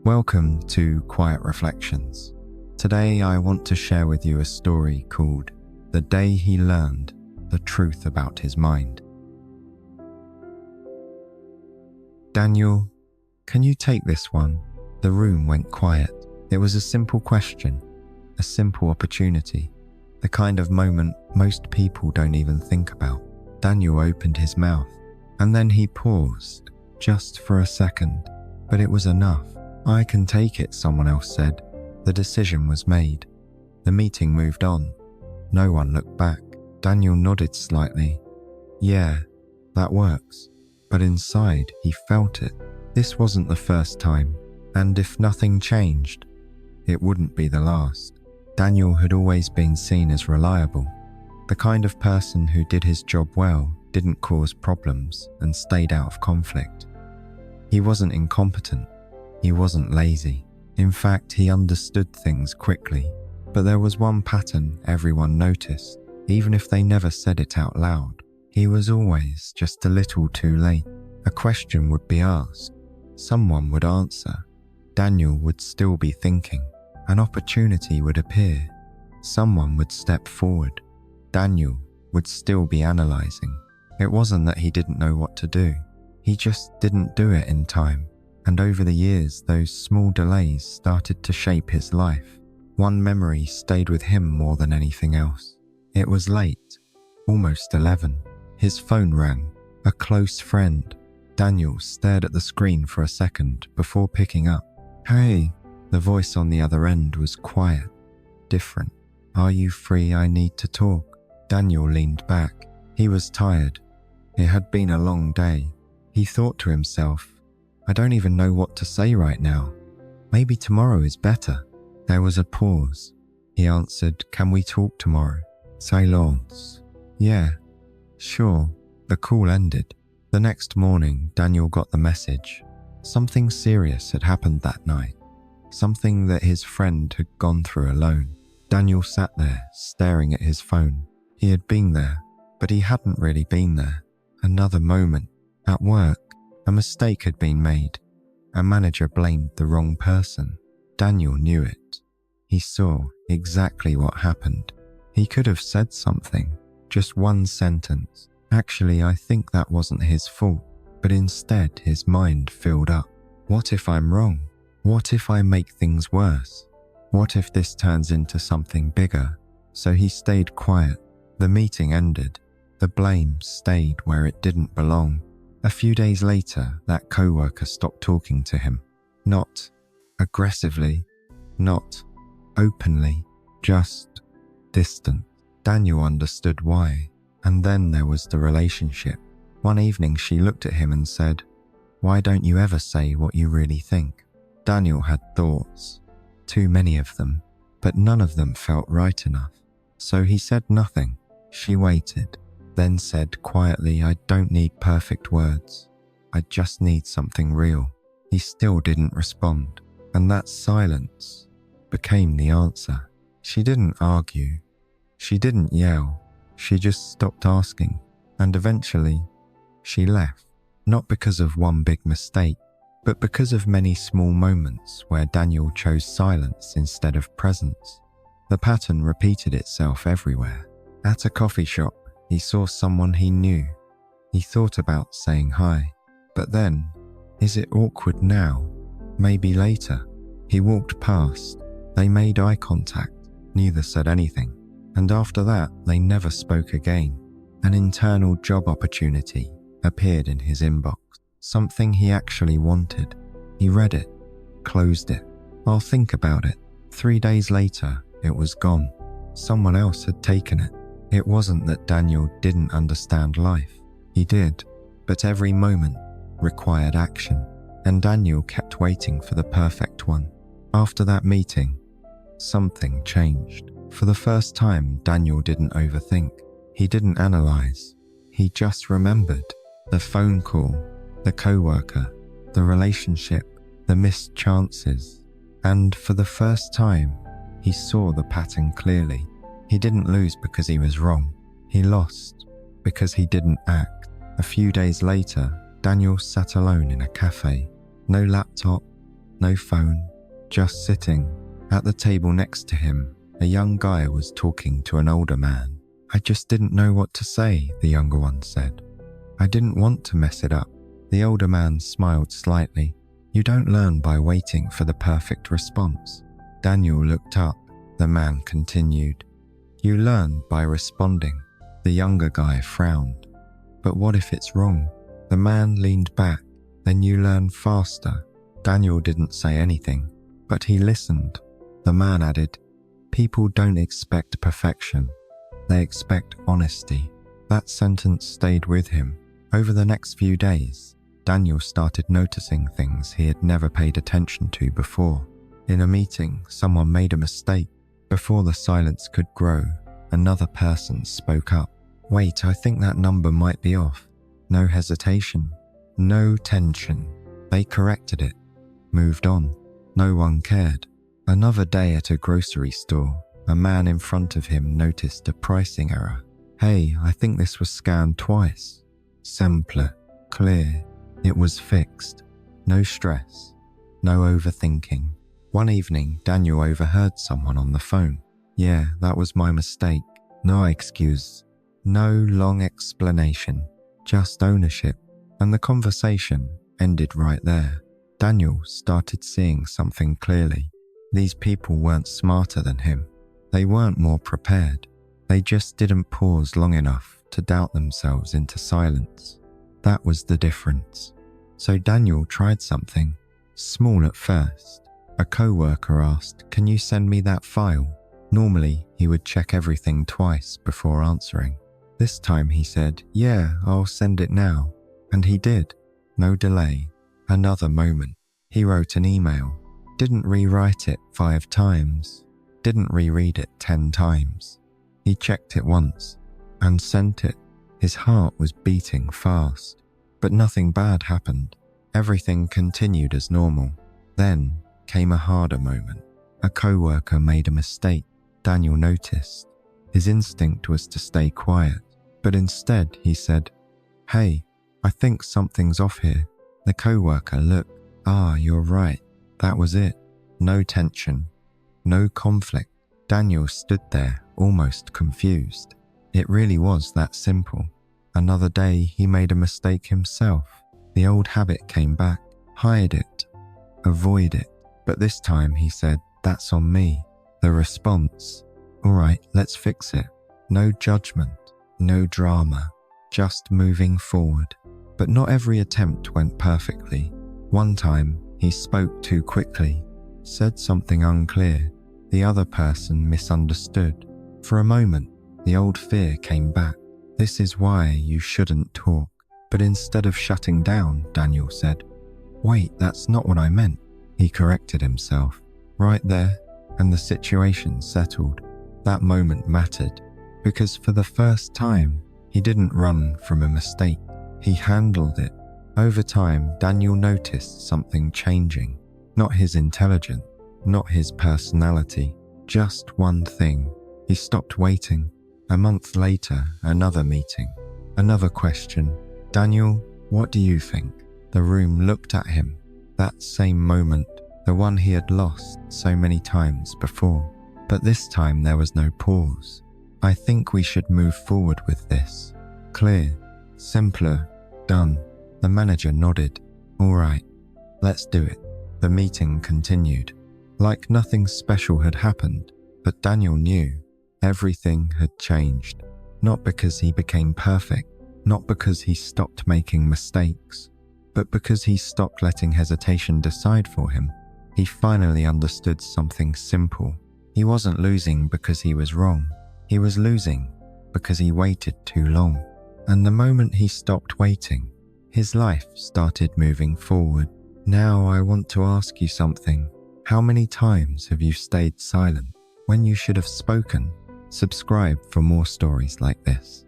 Welcome to Quiet Reflections. Today I want to share with you a story called The Day He Learned the Truth About His Mind. Daniel, can you take this one? The room went quiet. It was a simple question, a simple opportunity, the kind of moment most people don't even think about. Daniel opened his mouth, and then he paused, just for a second, but it was enough. I can take it, someone else said. The decision was made. The meeting moved on. No one looked back. Daniel nodded slightly. Yeah, that works. But inside, he felt it. This wasn't the first time, and if nothing changed, it wouldn't be the last. Daniel had always been seen as reliable, the kind of person who did his job well, didn't cause problems, and stayed out of conflict. He wasn't incompetent. He wasn't lazy. In fact, he understood things quickly. But there was one pattern everyone noticed, even if they never said it out loud. He was always just a little too late. A question would be asked. Someone would answer. Daniel would still be thinking. An opportunity would appear. Someone would step forward. Daniel would still be analyzing. It wasn't that he didn't know what to do. He just didn't do it in time. And over the years, those small delays started to shape his life. One memory stayed with him more than anything else. It was late, almost 11. His phone rang. A close friend. Daniel stared at the screen for a second before picking up. Hey, the voice on the other end was quiet, different. Are you free? I need to talk. Daniel leaned back. He was tired. It had been a long day. He thought to himself, I don't even know what to say right now. Maybe tomorrow is better. There was a pause. He answered, Can we talk tomorrow? Silence. Yeah, sure. The call ended. The next morning, Daniel got the message. Something serious had happened that night. Something that his friend had gone through alone. Daniel sat there, staring at his phone. He had been there, but he hadn't really been there. Another moment. At work, a mistake had been made. A manager blamed the wrong person. Daniel knew it. He saw exactly what happened. He could have said something, just one sentence. Actually, I think that wasn't his fault, but instead his mind filled up. What if I'm wrong? What if I make things worse? What if this turns into something bigger? So he stayed quiet. The meeting ended. The blame stayed where it didn't belong. A few days later, that coworker stopped talking to him. Not aggressively, not openly, just distant. Daniel understood why. And then there was the relationship. One evening she looked at him and said, Why don't you ever say what you really think? Daniel had thoughts, too many of them, but none of them felt right enough. So he said nothing. She waited. Then said quietly, I don't need perfect words. I just need something real. He still didn't respond, and that silence became the answer. She didn't argue. She didn't yell. She just stopped asking, and eventually she left. Not because of one big mistake, but because of many small moments where Daniel chose silence instead of presence. The pattern repeated itself everywhere. At a coffee shop, he saw someone he knew. He thought about saying hi. But then, is it awkward now? Maybe later. He walked past. They made eye contact. Neither said anything. And after that, they never spoke again. An internal job opportunity appeared in his inbox. Something he actually wanted. He read it, closed it. I'll think about it. 3 days later, it was gone. Someone else had taken it. It wasn't that Daniel didn't understand life. He did, but every moment required action, and Daniel kept waiting for the perfect one. After that meeting, something changed. For the first time, Daniel didn't overthink. He didn't analyze. He just remembered. The phone call, the coworker, the relationship, the missed chances. And for the first time, he saw the pattern clearly. He didn't lose because he was wrong. He lost because he didn't act. A few days later, Daniel sat alone in a cafe. No laptop, no phone, just sitting. At the table next to him, a young guy was talking to an older man. "I just didn't know what to say," the younger one said. "I didn't want to mess it up." The older man smiled slightly. "You don't learn by waiting for the perfect response." Daniel looked up. The man continued, "You learn by responding." The younger guy frowned. "But what if it's wrong?" The man leaned back. "Then you learn faster." Daniel didn't say anything, but he listened. The man added, "People don't expect perfection. They expect honesty." That sentence stayed with him. Over the next few days, Daniel started noticing things he had never paid attention to before. In a meeting, someone made a mistake. Before the silence could grow, another person spoke up. "Wait, I think that number might be off." No hesitation, no tension. They corrected it, moved on. No one cared. Another day at a grocery store, a man in front of him noticed a pricing error. "Hey, I think this was scanned twice." Simpler, clear. It was fixed. No stress, no overthinking. One evening, Daniel overheard someone on the phone. "Yeah, that was my mistake." No excuse, no long explanation, just ownership. And the conversation ended right there. Daniel started seeing something clearly. These people weren't smarter than him. They weren't more prepared. They just didn't pause long enough to doubt themselves into silence. That was the difference. So Daniel tried something, small at first. A co-worker asked, "Can you send me that file?" Normally, he would check everything twice before answering. This time he said, "Yeah, I'll send it now." And he did. No delay. Another moment. He wrote an email. Didn't rewrite it 5 times. Didn't reread it 10 times. He checked it once and sent it. His heart was beating fast. But nothing bad happened. Everything continued as normal. Then came a harder moment. A co-worker made a mistake. Daniel noticed. His instinct was to stay quiet, but instead he said, "Hey, I think something's off here." The co-worker looked. "Ah, you're right." That was it. No tension, no conflict. Daniel stood there, almost confused. It really was that simple. Another day he made a mistake himself. The old habit came back. Hide it. Avoid it. But this time he said, "That's on me." The response, "All right, let's fix it." No judgment, no drama, just moving forward. But not every attempt went perfectly. One time, he spoke too quickly, said something unclear. The other person misunderstood. For a moment, the old fear came back. "This is why you shouldn't talk." But instead of shutting down, Daniel said, "Wait, that's not what I meant." He corrected himself. Right there, and the situation settled. That moment mattered, because for the first time, he didn't run from a mistake. He handled it. Over time, Daniel noticed something changing. Not his intelligence, not his personality, just one thing. He stopped waiting. A month later, another meeting, another question. "Daniel, what do you think?" The room looked at him. That same moment, the one he had lost so many times before. But this time there was no pause. "I think we should move forward with this." Clear, simpler, done. The manager nodded. "All right, let's do it." The meeting continued. Like nothing special had happened, but Daniel knew everything had changed. Not because he became perfect, not because he stopped making mistakes, but because he stopped letting hesitation decide for him. He finally understood something simple. He wasn't losing because he was wrong. He was losing because he waited too long. And the moment he stopped waiting, his life started moving forward. Now I want to ask you something. How many times have you stayed silent when you should have spoken? Subscribe for more stories like this.